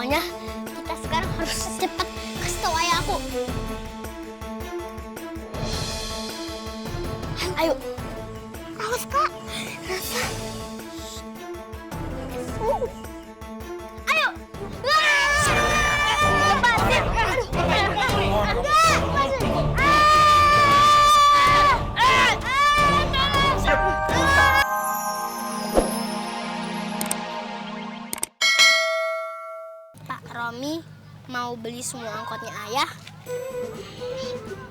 Pokoknya kita sekarang harus cepat kasih tahu ayah aku. Ayo. Awas, Kak. Rafa. Ayo. Lepasin. Enggak. Pak Romi mau beli semua angkotnya ayah?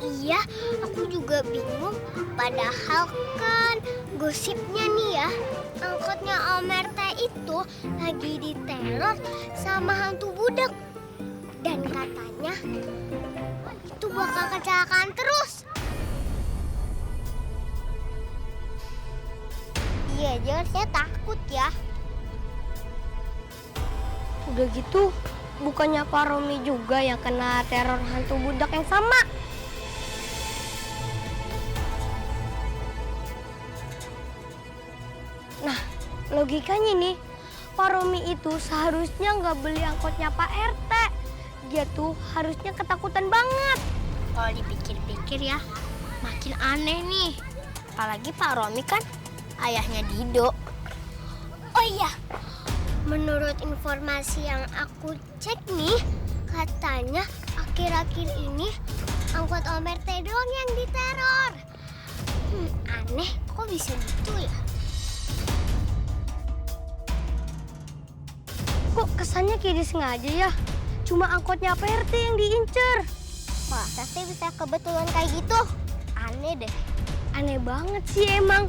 Iya, aku juga bingung. Padahal kan gosipnya nih ya, angkotnya Om RT itu lagi diteror sama hantu budak. Dan katanya itu bakal kecelakaan terus. Iya, jangan saya takut ya. Udah gitu, bukannya Pak Romi juga yang kena teror hantu budak yang sama? Nah, logikanya nih, Pak Romi itu seharusnya nggak beli angkotnya Pak RT. Dia tuh harusnya ketakutan banget. Kalau dipikir-pikir ya, makin aneh nih. Apalagi Pak Romi kan ayahnya Dido. Oh iya, menurut informasi yang aku cek nih, katanya akhir-akhir ini angkot Om RT doang yang diteror. Aneh, kok bisa gitu ya? Kok kesannya kayak disengaja ya? Cuma angkotnya Pak RT yang diincer. Masa sih bisa kebetulan kayak gitu? Aneh deh. Aneh banget sih emang.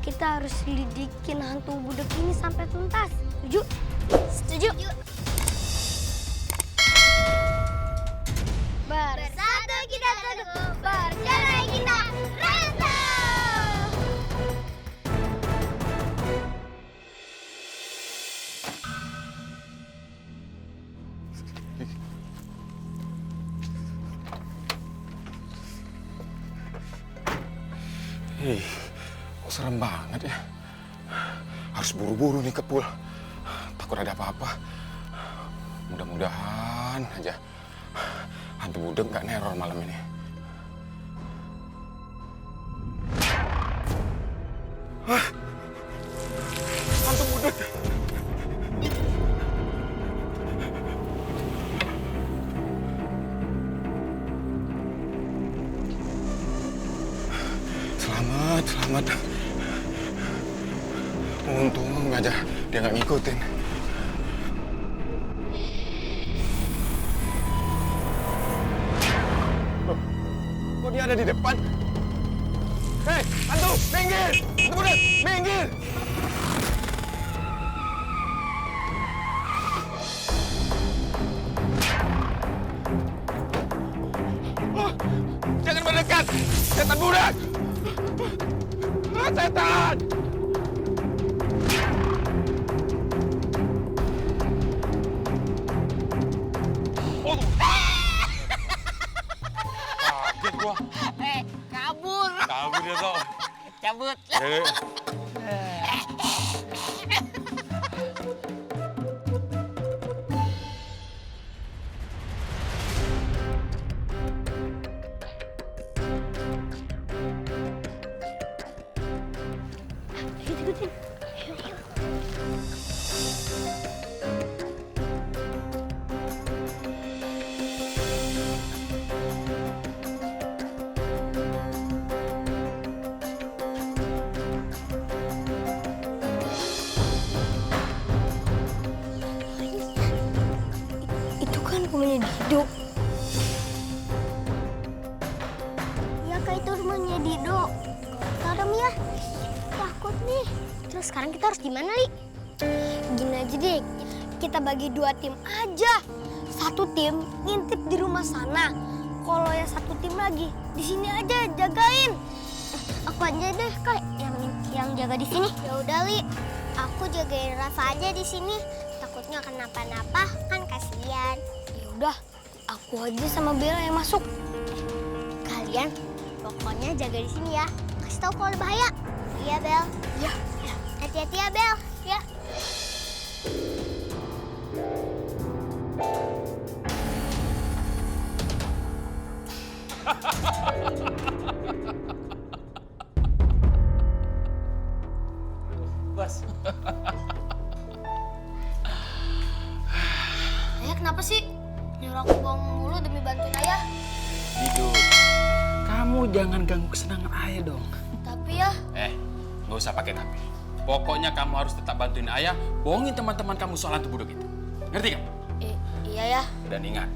Kita harus lidikin hantu budak ini sampai tuntas. Setuju? Setuju. Bersatu kita teguh, bercerai kita rantau. Kok serem banget ya. Harus buru-buru nih ke pool. Takut ada apa-apa. Mudah-mudahan aja hantu budak nggak neror malam ini. Hah? Hantu budak? Selamat. Untung aja dia nggak ngikutin. Kok dia ada di depan? Hei, hantu, minggir! Hantu budak, minggir! Oh, jangan mendekat! Setan budak! Setan! Oh, kaget gua. Kabur. Kabur dia tuh. Cabut. Ikutin. Itu kan rumahnya Dido. Ya kayak itu rumahnya Dido. Serem ya. Takut nih. Terus sekarang kita harus gimana, Li? Gini aja deh, kita bagi 2 tim aja. Satu tim ngintip di rumah sana. Kalau yang satu tim lagi di sini aja jagain. Aku aja deh, Kak, yang jaga di sini. Ya udah, Li. Aku jagain Rafa aja di sini. Takutnya kenapa-napa, kan kasihan. Ya udah, aku aja sama Bella yang masuk. Kalian pokoknya jaga di sini ya. Kasih tahu kalau bahaya. Iya, Bel. Ya. Hati-hati ya, Bel. Ya. Bos. Ayah kenapa sih nyuruh aku bohong mulu demi bantuin ayah? Hidup. Kamu jangan ganggu kesenangan ayah dong. Tapi ya, Nggak usah pakai tapi. Pokoknya kamu harus tetap bantuin ayah, bohongin teman-teman kamu soal hantu budok itu. Ngerti kan? iya ya. Dan ingat,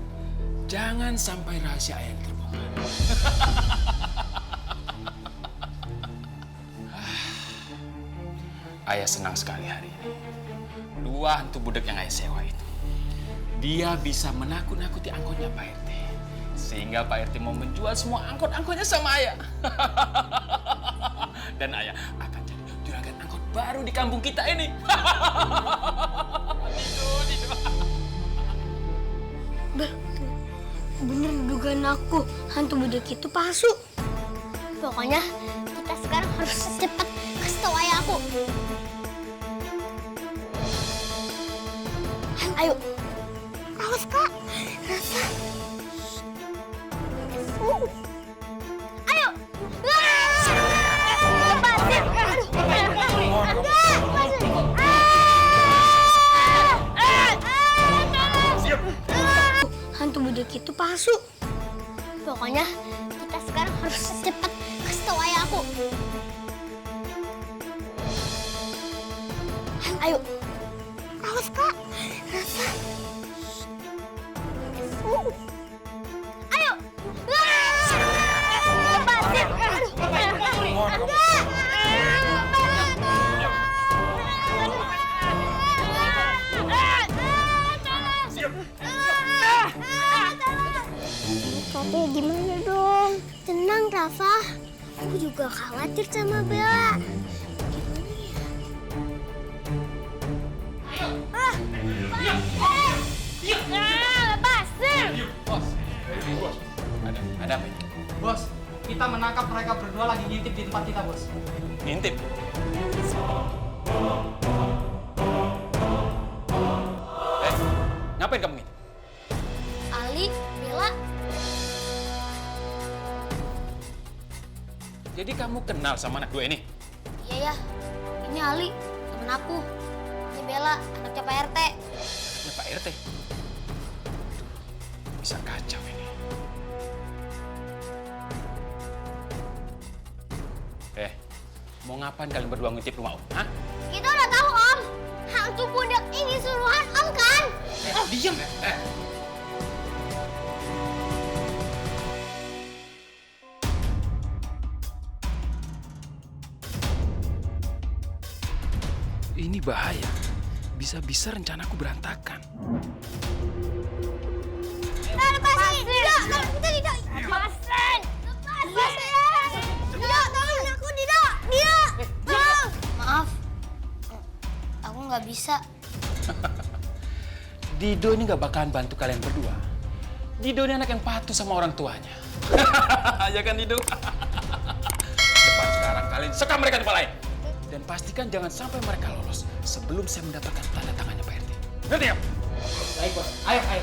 jangan sampai rahasia ayah yang terbongkar. Ayah senang sekali hari ini. 2 hantu budek yang ayah sewa itu. Dia bisa menakut-nakuti angkotnya Pak RT. Sehingga Pak RT mau menjual semua angkot-angkotnya sama ayah. Dan ayah akan jadi juragan angkot baru di kampung kita ini. Bener dugaan aku, hantu budek itu palsu. Pokoknya kita sekarang harus cepat kasih tahu ayah aku. Ayo. Awas, Kak. Rafa. Ayo. Lepasin. Hantu budek itu palsu. Pokoknya kita sekarang harus cepat kasih tahu ayah aku. Ayo. Awas, Kak. Rafa. Ayo. Lepasin. Tapi gimana dong? Tenang, Rafa. Aku juga khawatir sama Bella. Lepasin! Bos, ada apa ini? Bos, kita menangkap mereka berdua lagi ngintip di tempat kita, Bos. Ngintip? Ngapain kamu ngintip? Ali, Bella, Jadi kamu kenal sama anak 2 ini? Iya ya, ini Ali, temen aku. Ini Bella, anaknya Pak RT. Ya Pak RT. Bisa kacau ini. Mau ngapain kalian berdua ngintip rumah Om? Hah? kita udah tahu, Om. Hantu budak ini suruhan Om kan? Diam! Ini bahaya. Bisa-bisa rencanaku berantakan. Lepasin! Tidak! Kita tidak! Lepasin! Lepasin! Tidak! Tolong aku! Tidak! Tidak! Maaf, aku nggak bisa. Dido ini gak bakalan bantu kalian berdua. Dido ini anak yang patuh sama orang tuanya. Ya kan Dido? Cepat sekarang kalian sekam mereka di tempat lain. Dan pastikan jangan sampai mereka lolos sebelum saya mendapatkan tanda tangannya Pak RT. Ngerti ya? Baik, Bos. Ayo. Ayo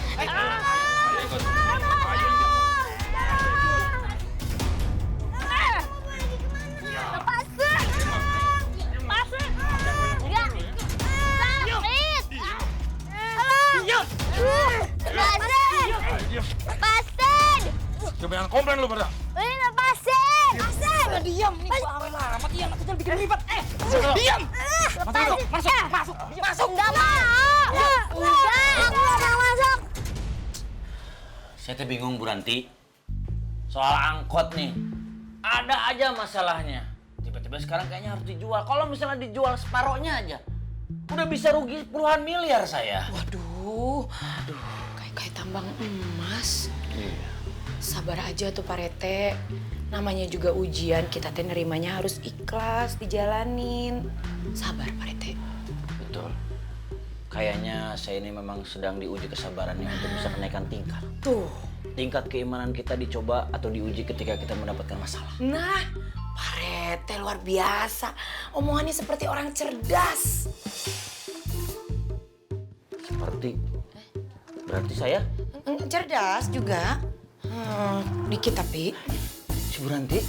ikut. Lepasin! Lepasin! Enggak! Sakit! Lepasin! Lepasin! Kebanyakan komplain lu pada. Ini lepasin! Lepasin! Diam, ini gua alamat iya anak kecil bikin ribet. Diam! Masuk. Enggak mau! Enggak! Aku nggak mau masuk! Saya teh bingung Bu Ranti. Soal angkot nih. Ada aja masalahnya. Tiba-tiba sekarang kayaknya harus dijual. Kalau misalnya dijual separohnya aja, udah bisa rugi puluhan miliar saya. Waduh, kayak tambang emas. Sabar aja tuh Pak Rete. Namanya juga ujian, kita teh nerimanya harus ikhlas, dijalanin. Sabar Pak Rete. Betul. Kayaknya saya ini memang sedang diuji kesabarannya untuk bisa menaikkan tingkat. Tuh. Tingkat keimanan kita dicoba atau diuji ketika kita mendapatkan masalah. Nah, Pak Rete luar biasa. Omongannya seperti orang cerdas. Seperti, berarti saya? Cerdas juga. Dikit tapi. Si Bu Ranti?